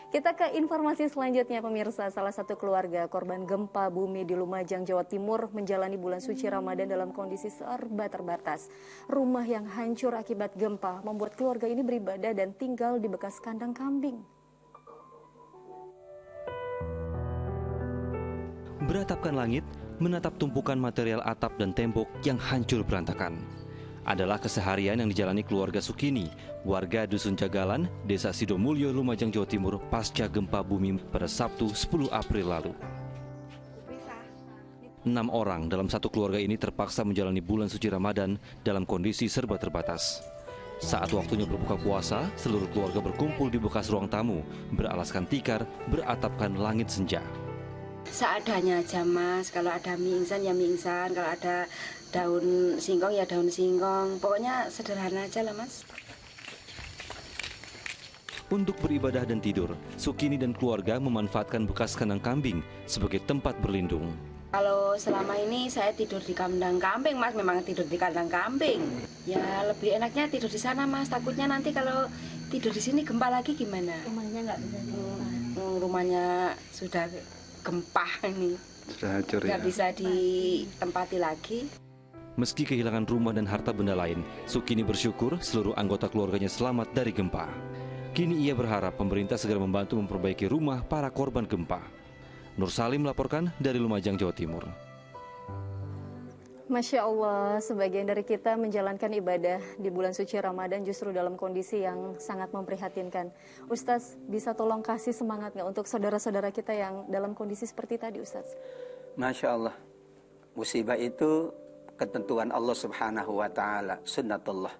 Kita ke informasi selanjutnya pemirsa. Salah satu keluarga korban gempa bumi di Lumajang, Jawa Timur menjalani bulan suci Ramadan dalam kondisi serba terbatas. Rumah yang hancur akibat gempa membuat keluarga ini beribadah dan tinggal di bekas kandang kambing. Beratapkan langit, menatap tumpukan material atap dan tembok yang hancur berantakan adalah keseharian yang dijalani keluarga Sukini, warga Dusun Jagalan, Desa Sidomulyo, Lumajang, Jawa Timur pasca gempa bumi pada Sabtu 10 April lalu. 6 orang dalam satu keluarga ini terpaksa menjalani bulan suci Ramadan dalam kondisi serba terbatas. Saat waktunya berbuka puasa, seluruh keluarga berkumpul di bekas ruang tamu, beralaskan tikar, beratapkan langit senja. Seadanya aja mas, kalau ada mie instan ya mie instan, kalau ada daun singkong ya daun singkong, pokoknya sederhana aja lah mas. Untuk beribadah dan tidur, Sukini dan keluarga memanfaatkan bekas kandang kambing sebagai tempat berlindung. Kalau selama ini saya tidur di kandang kambing mas, memang tidur di kandang kambing. Ya lebih enaknya tidur di sana mas, takutnya nanti kalau tidur di sini gempa lagi gimana? Rumahnya nggak bisa rumahnya sudah gempa ini, sudah hancur ya, nggak bisa ditempati lagi. Meski kehilangan rumah dan harta benda lain, Sukini bersyukur seluruh anggota keluarganya selamat dari gempa. Kini ia berharap pemerintah segera membantu memperbaiki rumah para korban gempa. Nur Salim melaporkan dari Lumajang, Jawa Timur. Masya Allah, sebagian dari kita menjalankan ibadah di bulan suci Ramadan justru dalam kondisi yang sangat memprihatinkan. Ustaz, bisa tolong kasih semangat nggak untuk saudara-saudara kita yang dalam kondisi seperti tadi, Ustaz? Masya Allah, musibah itu ketentuan Allah Subhanahu wa Ta'ala, sunnatullah.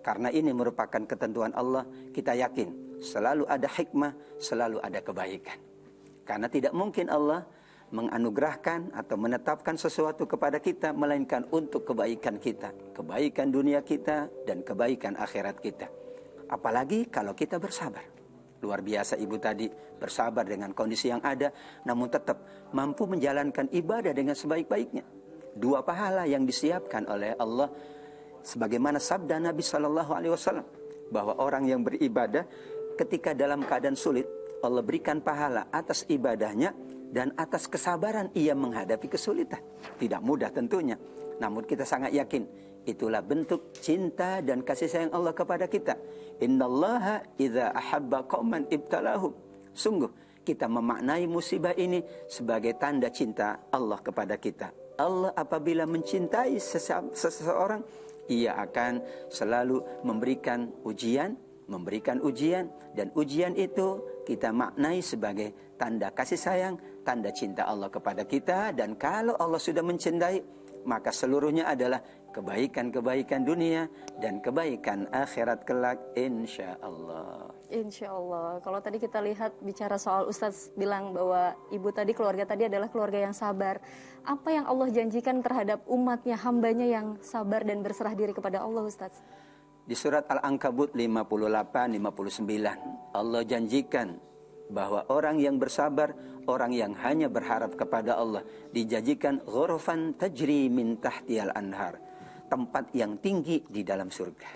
Karena ini merupakan ketentuan Allah, kita yakin selalu ada hikmah, selalu ada kebaikan. Karena tidak mungkin Allah menganugerahkan atau menetapkan sesuatu kepada kita melainkan untuk kebaikan kita, kebaikan dunia kita dan kebaikan akhirat kita. Apalagi kalau kita bersabar. Luar biasa ibu tadi bersabar dengan kondisi yang ada, namun tetap mampu menjalankan ibadah dengan sebaik-baiknya. 2 pahala yang disiapkan oleh Allah, sebagaimana sabda Nabi SAW, bahwa orang yang beribadah ketika dalam keadaan sulit, Allah berikan pahala atas ibadahnya dan atas kesabaran ia menghadapi kesulitan. Tidak mudah tentunya, namun kita sangat yakin itulah bentuk cinta dan kasih sayang Allah kepada kita. Innallaha idza ahabba qauman ibtalahum. Sungguh kita memaknai musibah ini sebagai tanda cinta Allah kepada kita. Allah apabila mencintai seseorang, ia akan selalu memberikan ujian, dan ujian itu kita maknai sebagai tanda kasih sayang, tanda cinta Allah kepada kita. Dan kalau Allah sudah mencintai, maka seluruhnya adalah kebaikan-kebaikan dunia dan kebaikan akhirat kelak, insya Allah. Insya Allah. Kalau tadi kita lihat bicara soal Ustadz bilang bahwa ibu tadi, keluarga tadi adalah keluarga yang sabar. Apa yang Allah janjikan terhadap umatnya, hambanya yang sabar dan berserah diri kepada Allah, Ustadz? Di surat Al-Ankabut 58-59, Allah janjikan bahwa orang yang bersabar, orang yang hanya berharap kepada Allah, dijanjikan ghurfan tajri min tahtiyal anhar, tempat yang tinggi di dalam surga.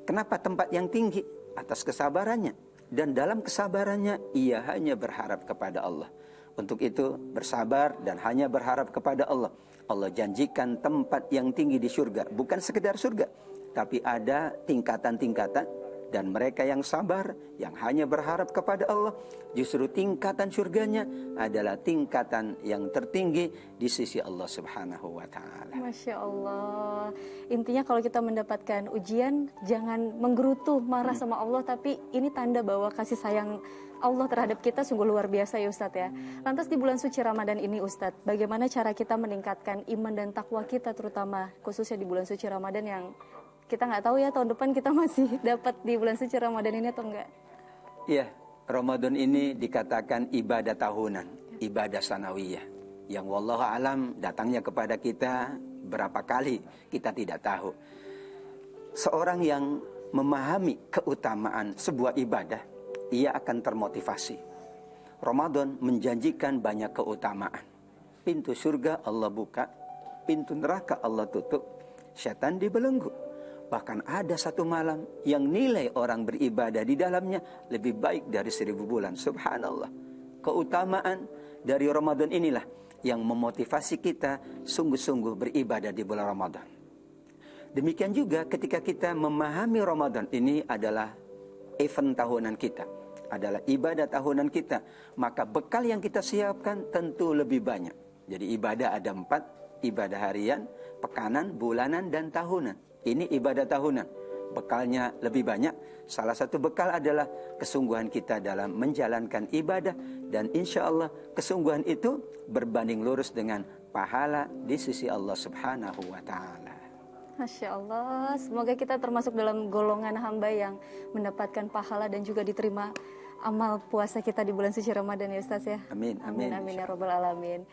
Kenapa tempat yang tinggi? Atas kesabarannya. Dan dalam kesabarannya ia hanya berharap kepada Allah. Untuk itu bersabar dan hanya berharap kepada Allah. Allah janjikan tempat yang tinggi di surga. Bukan sekedar surga, tapi ada tingkatan-tingkatan. Dan mereka yang sabar, yang hanya berharap kepada Allah, justru tingkatan surganya adalah tingkatan yang tertinggi di sisi Allah Subhanahu wa Ta'ala. Masya Allah. Intinya kalau kita mendapatkan ujian, jangan menggerutu marah sama Allah, tapi ini tanda bahwa kasih sayang Allah terhadap kita sungguh luar biasa ya Ustadz ya. Lantas di bulan suci Ramadan ini Ustadz, bagaimana cara kita meningkatkan iman dan takwa kita, terutama khususnya di bulan suci Ramadan yang kita nggak tahu ya tahun depan kita masih dapat di bulan suci Ramadan ini atau enggak? Iya, Ramadan ini dikatakan ibadah tahunan, ibadah sanawiyah, yang wallahu alam datangnya kepada kita berapa kali kita tidak tahu. Seorang yang memahami keutamaan sebuah ibadah, ia akan termotivasi. Ramadan menjanjikan banyak keutamaan. Pintu surga Allah buka, pintu neraka Allah tutup, setan dibelenggu. Bahkan ada satu malam yang nilai orang beribadah di dalamnya lebih baik dari 1000 bulan. Subhanallah. Keutamaan dari Ramadan inilah yang memotivasi kita sungguh-sungguh beribadah di bulan Ramadan. Demikian juga ketika kita memahami Ramadan ini adalah event tahunan kita, adalah ibadah tahunan kita, maka bekal yang kita siapkan tentu lebih banyak. Jadi ibadah ada 4, ibadah harian, pekanan, bulanan, dan tahunan. Ini ibadah tahunan, bekalnya lebih banyak. Salah satu bekal adalah kesungguhan kita dalam menjalankan ibadah, dan insya Allah kesungguhan itu berbanding lurus dengan pahala di sisi Allah Subhanahu wa Ta'ala. Masya Allah, semoga kita termasuk dalam golongan hamba yang mendapatkan pahala dan juga diterima amal puasa kita di bulan suci Ramadan ya Ustaz ya. Amin, Amin, amin. amin ya Rabbal Alamin.